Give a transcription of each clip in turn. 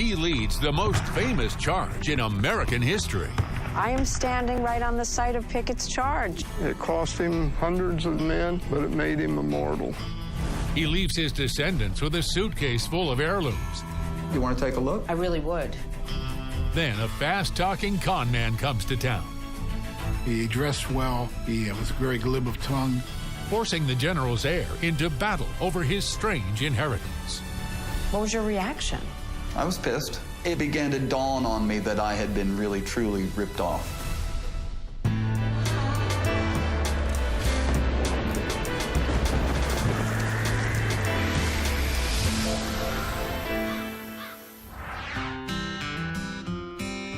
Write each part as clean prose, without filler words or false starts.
he leads the most famous charge in American history. I am standing right on the site of Pickett's charge. It cost him hundreds of men, but it made him immortal. He leaves his descendants with a suitcase full of heirlooms. You want to take a look? I really would. Then a fast-talking con man comes to town, He dressed well. He was very glib of tongue. forcing the general's heir into battle over his strange inheritance. What was your reaction? I was pissed. It began to dawn on me that I had been really, truly ripped off.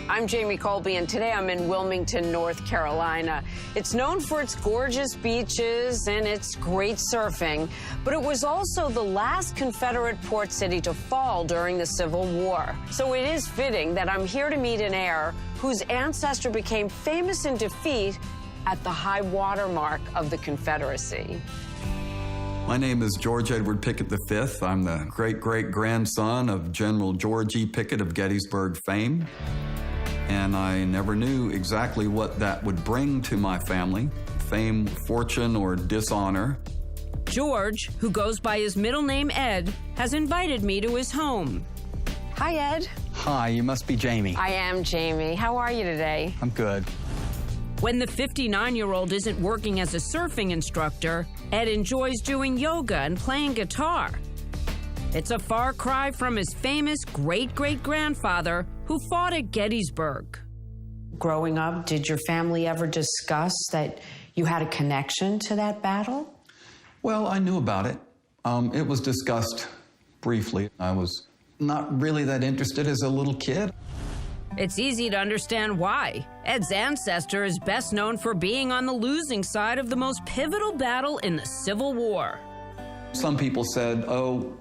I'm Jamie Colby, and today I'm in Wilmington, North Carolina. It's known for its gorgeous beaches and its great surfing, but it was also the last Confederate port city to fall during the Civil War. So it is fitting that I'm here to meet an heir whose ancestor became famous in defeat at the high water mark of the Confederacy. My name is George Edward Pickett V. I'm the great-great-grandson of General George E. Pickett of Gettysburg fame. And I never knew exactly what that would bring to my family, fame, fortune, or dishonor. George, who goes by his middle name Ed, has invited me to his home. Hi, Ed. Hi, you must be Jamie. I am Jamie. How are you today? I'm good. When the 59-year-old isn't working as a surfing instructor, Ed enjoys doing yoga and playing guitar. It's a far cry from his famous great-great-grandfather who fought at Gettysburg. Growing up, did your family ever discuss that you had a connection to that battle? Well, I knew about it. It was discussed briefly. I was not really that interested as a little kid. It's easy to understand why. Ed's ancestor is best known for being on the losing side of the most pivotal battle in the Civil War. Some people said, oh,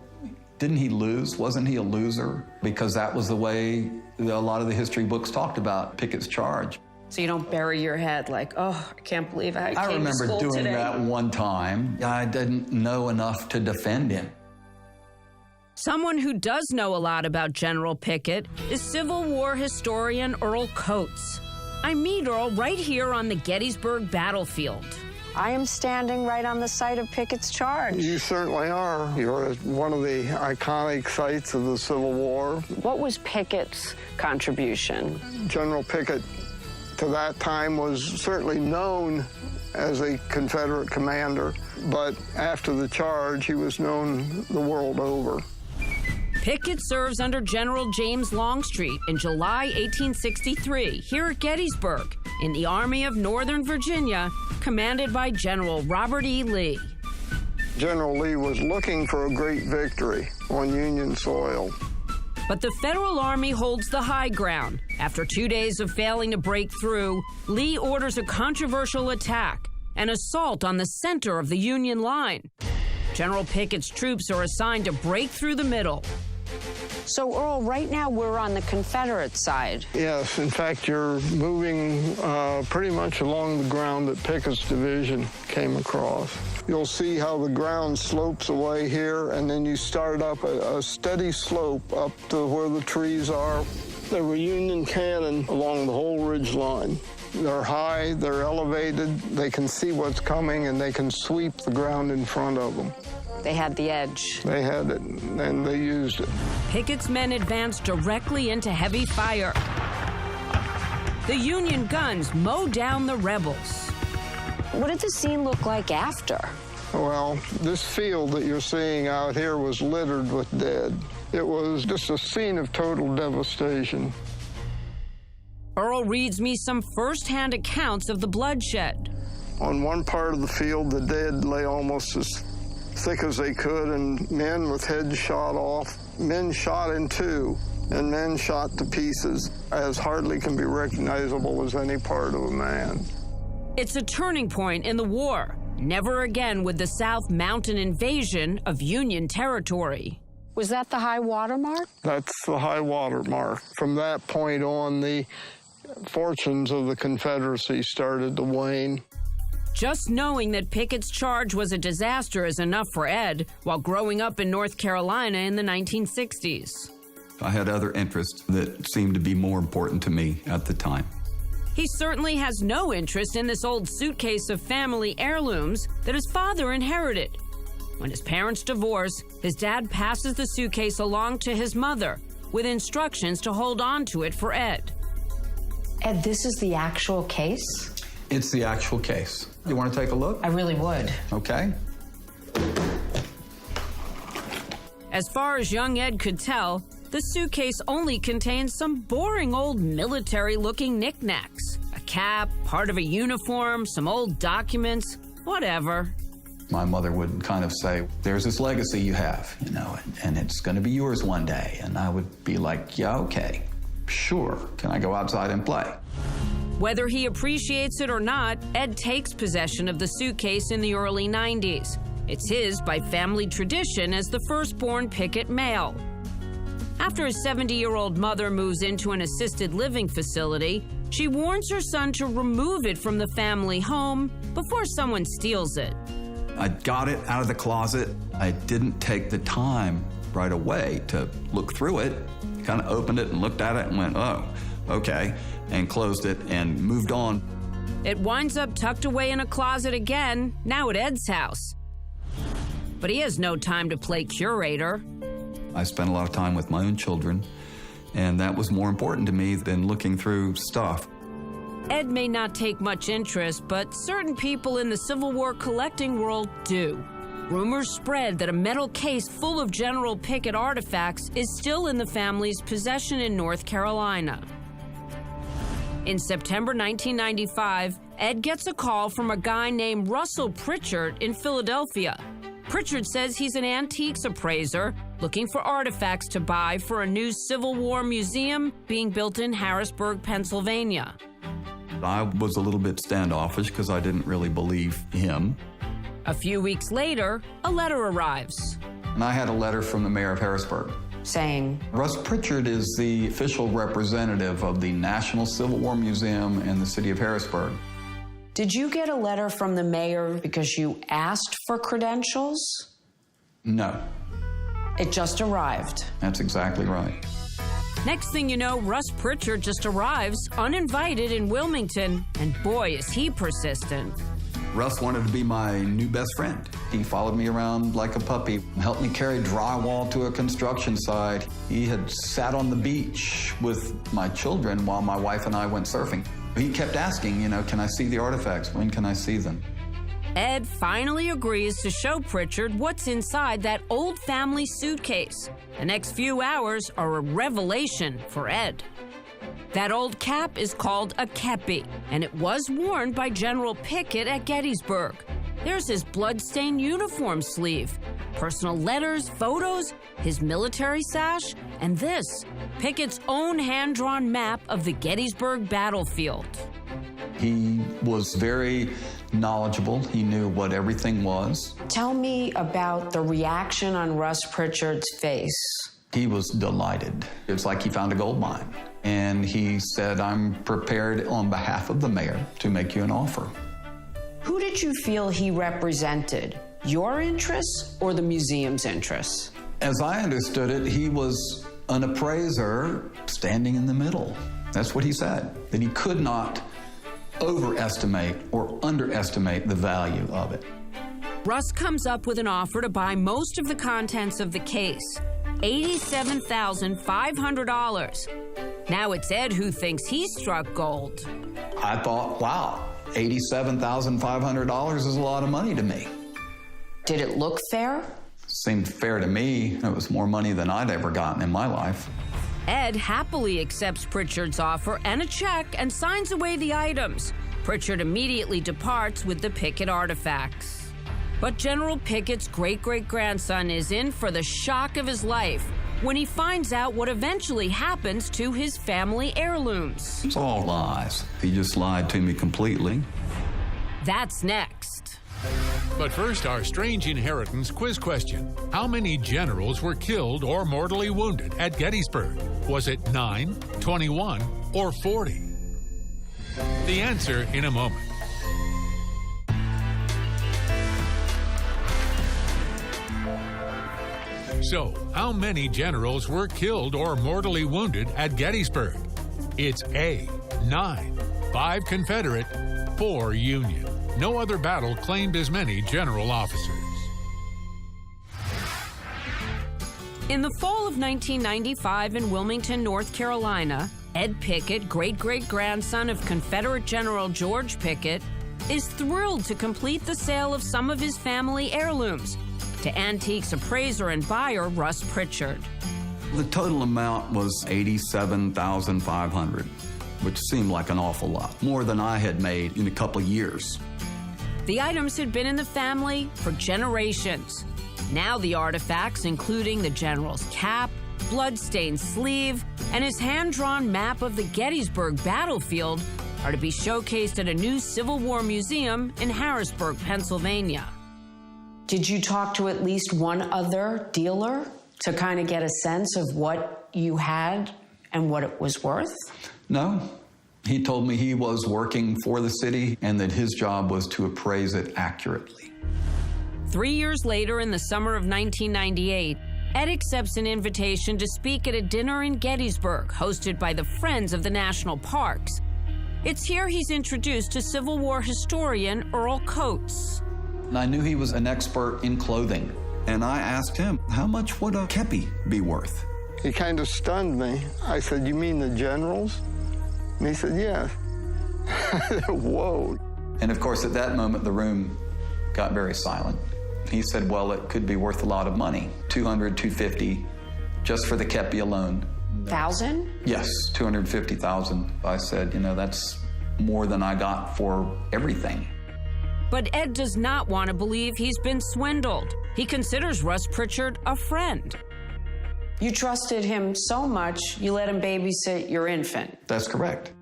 didn't he lose? Wasn't he a loser? Because that was the way a lot of the history books talked about Pickett's charge. So you don't bury your head like, oh, I can't believe I came to remember school doing today. that one time. I didn't know enough to defend him. Someone who does know a lot about General Pickett is Civil War historian Earl Coates. I meet Earl right here on the Gettysburg battlefield. I am standing right on the site of Pickett's charge. You certainly are. You're at one of the iconic sites of the Civil War. What was Pickett's contribution? General Pickett, to that time, was certainly known as a Confederate commander, but after the charge, he was known the world over. Pickett serves under General James Longstreet in July 1863 here at Gettysburg in the Army of Northern Virginia, commanded by General Robert E. Lee. General Lee was looking for a great victory on Union soil. But the Federal Army holds the high ground. After 2 days of failing to break through, Lee orders a controversial attack, an assault on the center of the Union line. General Pickett's troops are assigned to break through the middle. So, Earl, right now we're on the Confederate side. Yes, in fact, you're moving pretty much along the ground that Pickett's division came across. You'll see how the ground slopes away here, and then you start up a steady slope up to where the trees are. There were Union cannon along the whole ridge line. They're high, they're elevated, they can see what's coming, and they can sweep the ground in front of them. They had the edge. They had it, and they used it. Pickett's men advanced directly into heavy fire. The Union guns mow down the rebels. What did the scene look like after? Well, this field that you're seeing out here was littered with dead. It was just a scene of total devastation. Earl reads me some first-hand accounts of the bloodshed. On one part of the field, the dead lay almost as thick as they could, and men with heads shot off, men shot in two, and men shot to pieces, as hardly can be recognizable as any part of a man. It's a turning point in the war. Never again would the South mount an invasion of Union territory. Was that the high water mark? That's the high water mark. From that point on, the fortunes of the Confederacy started to wane. Just knowing that Pickett's charge was a disaster is enough for Ed while growing up in North Carolina in the 1960s. I had other interests that seemed to be more important to me at the time. He certainly has no interest in this old suitcase of family heirlooms that his father inherited. When his parents divorce, his dad passes the suitcase along to his mother with instructions to hold on to it for Ed. Ed, this is the actual case? It's the actual case. You want to take a look? I really would. Okay. As far as young Ed could tell, the suitcase only contains some boring old military-looking knickknacks. A cap, part of a uniform, some old documents, whatever. My mother would kind of say, there's this legacy you have, you know, and it's going to be yours one day. And I would be like, yeah, okay, sure. Can I go outside and play? Whether he appreciates it or not, Ed takes possession of the suitcase in the early 90s. It's his by family tradition as the firstborn Pickett male. After his 70-year-old mother moves into an assisted living facility, she warns her son to remove it from the family home before someone steals it. I got it out of the closet. I didn't take the time right away to look through it. Kind of opened it and looked at it and went, oh, okay, and closed it and moved on. It winds up tucked away in a closet again, now at Ed's house. But he has no time to play curator. I spent a lot of time with my own children, and that was more important to me than looking through stuff. Ed may not take much interest, but certain people in the Civil War collecting world do. Rumors spread that a metal case full of General Pickett artifacts is still in the family's possession in North Carolina. In September 1995, Ed gets a call from a guy named Russell Pritchard in Philadelphia. Pritchard says he's an antiques appraiser looking for artifacts to buy for a new Civil War museum being built in Harrisburg, Pennsylvania. I was a little bit standoffish because I didn't really believe him. A few weeks later, a letter arrives. And I had a letter from the mayor of Harrisburg. Saying, Russ Pritchard is the official representative of the National Civil War Museum in the city of Harrisburg. did you get a letter from the mayor because you asked for credentials? No. It just arrived. That's exactly right. Next thing you know, Russ Pritchard just arrives, uninvited in Wilmington, and boy, is he persistent. Russ wanted to be my new best friend. He followed me around like a puppy, helped me carry drywall to a construction site. He had sat on the beach with my children while my wife and I went surfing. He kept asking, can I see the artifacts? When can I see them? Ed finally agrees to show Pritchard what's inside that old family suitcase. The next few hours are a revelation for Ed. That old cap is called a kepi, and it was worn by General Pickett at Gettysburg. There's his blood-stained uniform sleeve, personal letters, photos, his military sash, and this, Pickett's own hand-drawn map of the Gettysburg battlefield. He was very knowledgeable. He knew what everything was. Tell me about the reaction on Russ Pritchard's face. He was delighted. It's like he found a gold mine. And he said, I'm prepared on behalf of the mayor to make you an offer. Who did you feel he represented? Your interests or the museum's interests? As I understood it, he was an appraiser standing in the middle. That's what he said, that he could not overestimate or underestimate the value of it. Russ comes up with an offer to buy most of the contents of the case, $87,500. Now it's Ed who thinks he struck gold. I thought, wow, $87,500 is a lot of money to me. Did it look fair? Seemed fair to me. It was more money than I'd ever gotten in my life. Ed happily accepts Pritchard's offer and a check and signs away the items. Pritchard immediately departs with the Pickett artifacts. But General Pickett's great-great-grandson is in for the shock of his life when he finds out what eventually happens to his family heirlooms. It's all lies. He just lied to me completely. That's next. But first, our strange inheritance quiz question. How many generals were killed or mortally wounded at Gettysburg? Was it 9, 21, or 40? The answer in a moment. So, how many generals were killed or mortally wounded at Gettysburg? It's A, 9, 5 Confederate, 4 Union. No other battle claimed as many general officers. In the fall of 1995 in Wilmington, North Carolina, Ed Pickett, great-great-grandson of Confederate General George Pickett, is thrilled to complete the sale of some of his family heirlooms to antiques appraiser and buyer Russ Pritchard. The total amount was $87,500, which seemed like an awful lot, more than I had made in a couple of years. The items had been in the family for generations. Now the artifacts, including the general's cap, blood-stained sleeve, and his hand-drawn map of the Gettysburg battlefield, are to be showcased at a new Civil War museum in Harrisburg, Pennsylvania. Did you talk to at least one other dealer to kind of get a sense of what you had and what it was worth? No. He told me he was working for the city and that his job was to appraise it accurately. 3 years later, in the summer of 1998, Ed accepts an invitation to speak at a dinner in Gettysburg, hosted by the Friends of the National Parks. It's here he's introduced to Civil War historian Earl Coates. And I knew he was an expert in clothing, and I asked him, how much would a kepi be worth? He kind of stunned me. I said, "You mean the generals?" And he said, "Yes." Whoa. And of course, at that moment, the room got very silent. He said, well, it could be worth a lot of money, $200, $250, just for the kepi alone. $1,000? Yes, $250,000. I said, that's more than I got for everything. But Ed does not want to believe he's been swindled. He considers Russ Pritchard a friend. You trusted him so much, you let him babysit your infant. That's correct.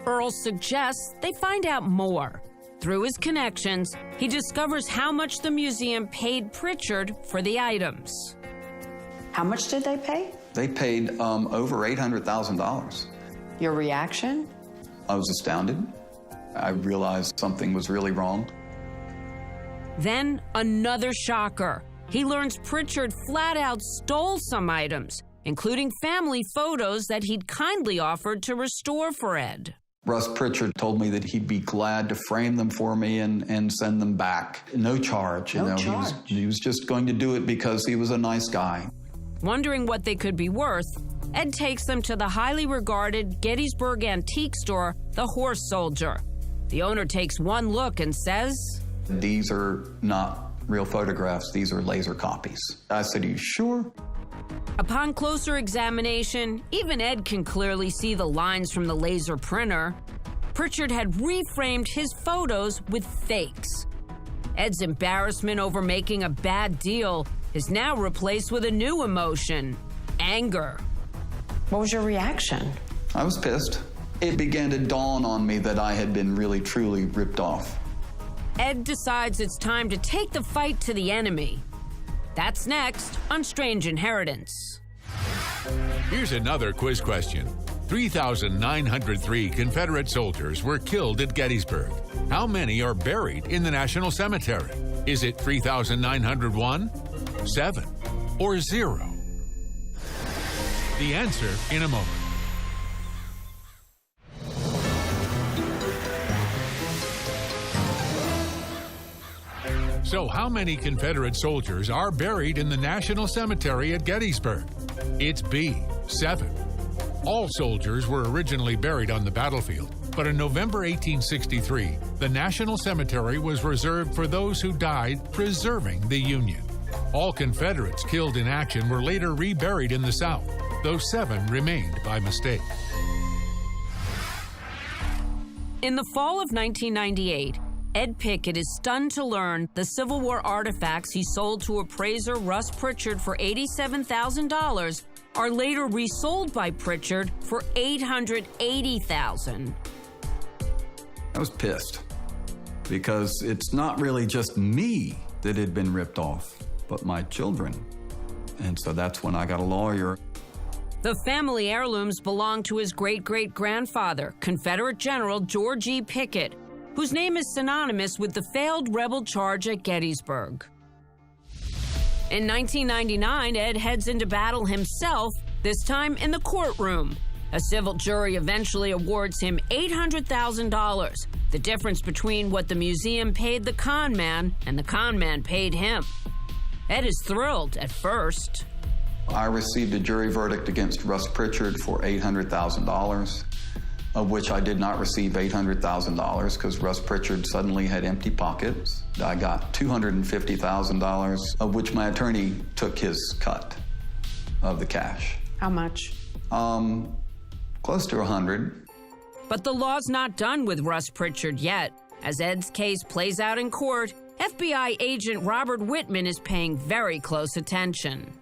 Earl suggests they find out more. Through his connections, he discovers how much the museum paid Pritchard for the items. How much did they pay? They paid over $800,000. Your reaction? I was astounded. I realized something was really wrong. Then another shocker. He learns Pritchard flat out stole some items, including family photos that he'd kindly offered to restore for Ed. Russ Pritchard told me that he'd be glad to frame them for me and send them back. No charge. No charge. He was just going to do it because he was a nice guy. Wondering what they could be worth, Ed takes them to the highly regarded Gettysburg antique store, the Horse Soldier. The owner takes one look and says, "These are not real photographs. These are laser copies." I said, "Are you sure?" Upon closer examination, even Ed can clearly see the lines from the laser printer. Pritchard had reframed his photos with fakes. Ed's embarrassment over making a bad deal is now replaced with a new emotion: anger. What was your reaction? I was pissed. It began to dawn on me that I had been really, truly ripped off. Ed decides it's time to take the fight to the enemy. That's next on Strange Inheritance. Here's another quiz question. 3,903 Confederate soldiers were killed at Gettysburg. How many are buried in the National Cemetery? Is it 3,901, 7, or 0? The answer in a moment. So how many Confederate soldiers are buried in the National Cemetery at Gettysburg? It's B, 7. All soldiers were originally buried on the battlefield, but in November 1863, the National Cemetery was reserved for those who died preserving the Union. All Confederates killed in action were later reburied in the South, though 7 remained by mistake. In the fall of 1998, Ed Pickett is stunned to learn the Civil War artifacts he sold to appraiser Russ Pritchard for $87,000 are later resold by Pritchard for $880,000. I was pissed because it's not really just me that had been ripped off, but my children. And so that's when I got a lawyer. The family heirlooms belong to his great-great-grandfather, Confederate General George E. Pickett, whose name is synonymous with the failed rebel charge at Gettysburg. In 1999, Ed heads into battle himself, this time in the courtroom. A civil jury eventually awards him $800,000, the difference between what the museum paid the con man and the con man paid him. Ed is thrilled at first. I received a jury verdict against Russ Pritchard for $800,000, of which I did not receive $800,000 because Russ Pritchard suddenly had empty pockets. I got $250,000, of which my attorney took his cut of the cash. How much? Close to 100. But the law's not done with Russ Pritchard yet. As Ed's case plays out in court, FBI agent Robert Whitman is paying very close attention.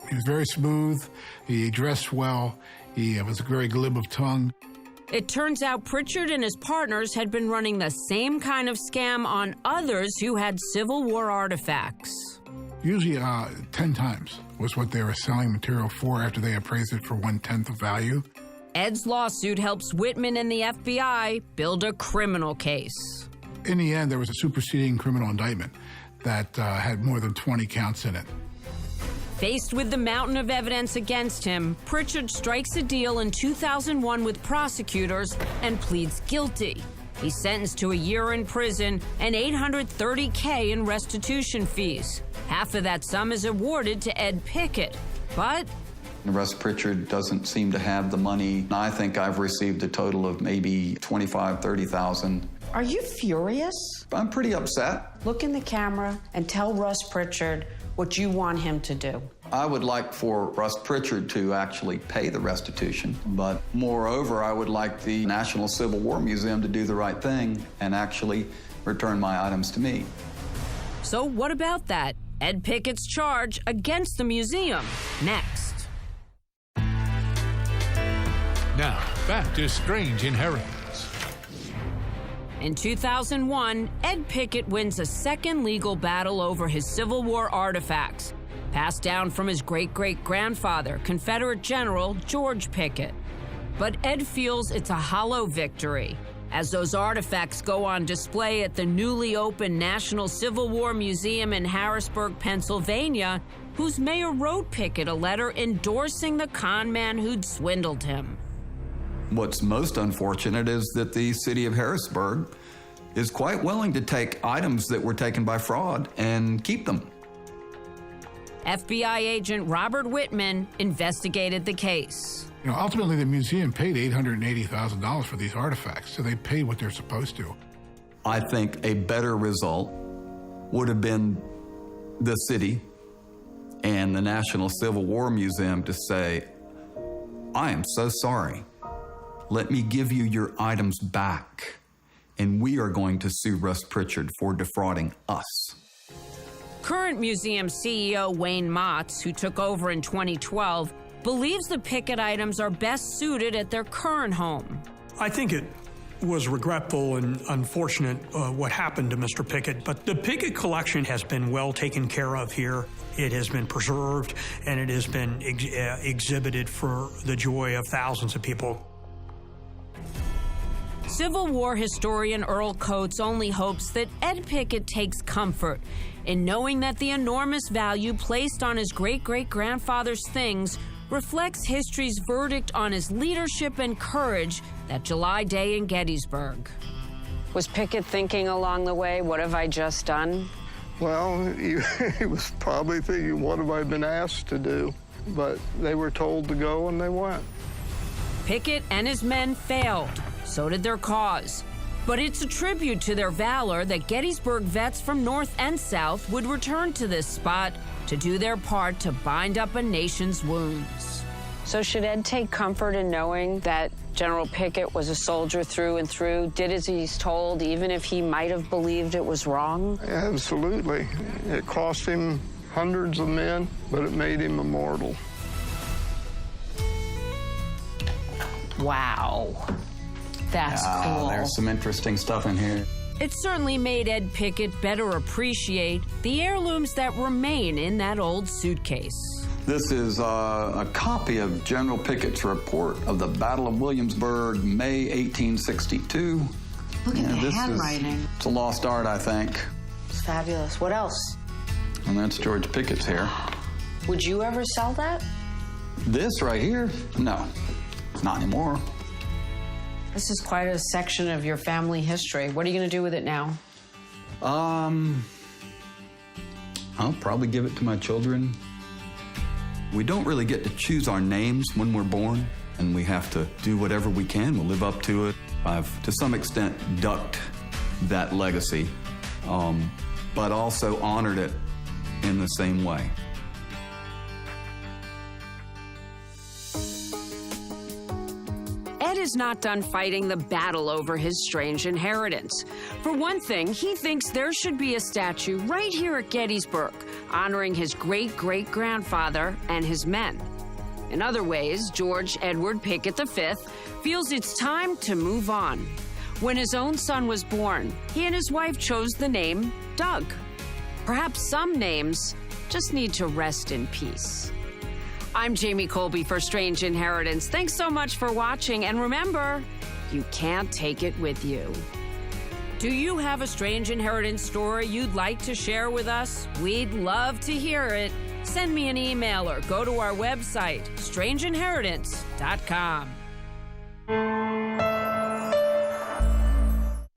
He was very smooth. He dressed well. He was very glib of tongue. It turns out Pritchard and his partners had been running the same kind of scam on others who had Civil War artifacts. Usually 10 times was what they were selling material for after they appraised it for 1/10 of value. Ed's lawsuit helps Whitman and the FBI build a criminal case. In the end, there was a superseding criminal indictment that had more than 20 counts in it. Faced with the mountain of evidence against him, Pritchard strikes a deal in 2001 with prosecutors and pleads guilty. He's sentenced to a year in prison and $830K in restitution fees. Half of that sum is awarded to Ed Pickett, but Russ Pritchard doesn't seem to have the money. I think I've received a total of maybe $25,000, $30,000. Are you furious? I'm pretty upset. Look in the camera and tell Russ Pritchard what you want him to do. I would like for Russ Pritchard to actually pay the restitution, but moreover, I would like the National Civil War Museum to do the right thing and actually return my items to me. So what about that? Ed Pickett's charge against the museum. Next. Now, back to Strange Inheritance. In 2001, Ed Pickett wins a second legal battle over his Civil War artifacts, passed down from his great-great-grandfather, Confederate General George Pickett. But Ed feels it's a hollow victory, as those artifacts go on display at the newly opened National Civil War Museum in Harrisburg, Pennsylvania, whose mayor wrote Pickett a letter endorsing the con man who'd swindled him. What's most unfortunate is that the city of Harrisburg is quite willing to take items that were taken by fraud and keep them. FBI agent Robert Whitman investigated the case. You know, ultimately, the museum paid $880,000 for these artifacts, so they paid what they're supposed to. I think a better result would have been the city and the National Civil War Museum to say, I am so sorry. Let me give you your items back, and we are going to sue Russ Pritchard for defrauding us. Current museum CEO Wayne Motz, who took over in 2012, believes the Pickett items are best suited at their current home. I think it was regretful and unfortunate what happened to Mr. Pickett, but the Pickett collection has been well taken care of here. It has been preserved, and it has been exhibited for the joy of thousands of people. Civil War historian Earl Coates only hopes that Ed Pickett takes comfort in knowing that the enormous value placed on his great-great-grandfather's things reflects history's verdict on his leadership and courage that July day in Gettysburg. Was Pickett thinking along the way, what have I just done? Well, he was probably thinking, what have I been asked to do? But they were told to go, and they went. Pickett and his men failed. So did their cause. But it's a tribute to their valor that Gettysburg vets from North and South would return to this spot to do their part to bind up a nation's wounds. So should Ed take comfort in knowing that General Pickett was a soldier through and through, did as he's told, even if he might have believed it was wrong? Absolutely. It cost him hundreds of men, but it made him immortal. Wow. That's cool. There's some interesting stuff in here. It certainly made Ed Pickett better appreciate the heirlooms that remain in that old suitcase. This is a copy of General Pickett's report of the Battle of Williamsburg, May 1862. Look at the handwriting. It's a lost art, I think. It's fabulous. What else? And that's George Pickett's hair. Would you ever sell that? This right here? No, not anymore. This is quite a section of your family history. What are you going to do with it now? I'll probably give it to my children. We don't really get to choose our names when we're born, and we have to do whatever we can. We'll live up to it. I've, to some extent, ducked that legacy, but also honored it in the same way. Ed is not done fighting the battle over his strange inheritance. For one thing, he thinks there should be a statue right here at Gettysburg, honoring his great-great-grandfather and his men. In other ways, George Edward Pickett V feels it's time to move on. When his own son was born, he and his wife chose the name Doug. Perhaps some names just need to rest in peace. I'm Jamie Colby for Strange Inheritance. Thanks so much for watching, and remember, you can't take it with you. Do you have a strange inheritance story you'd like to share with us? We'd love to hear it. Send me an email or go to our website, strangeinheritance.com.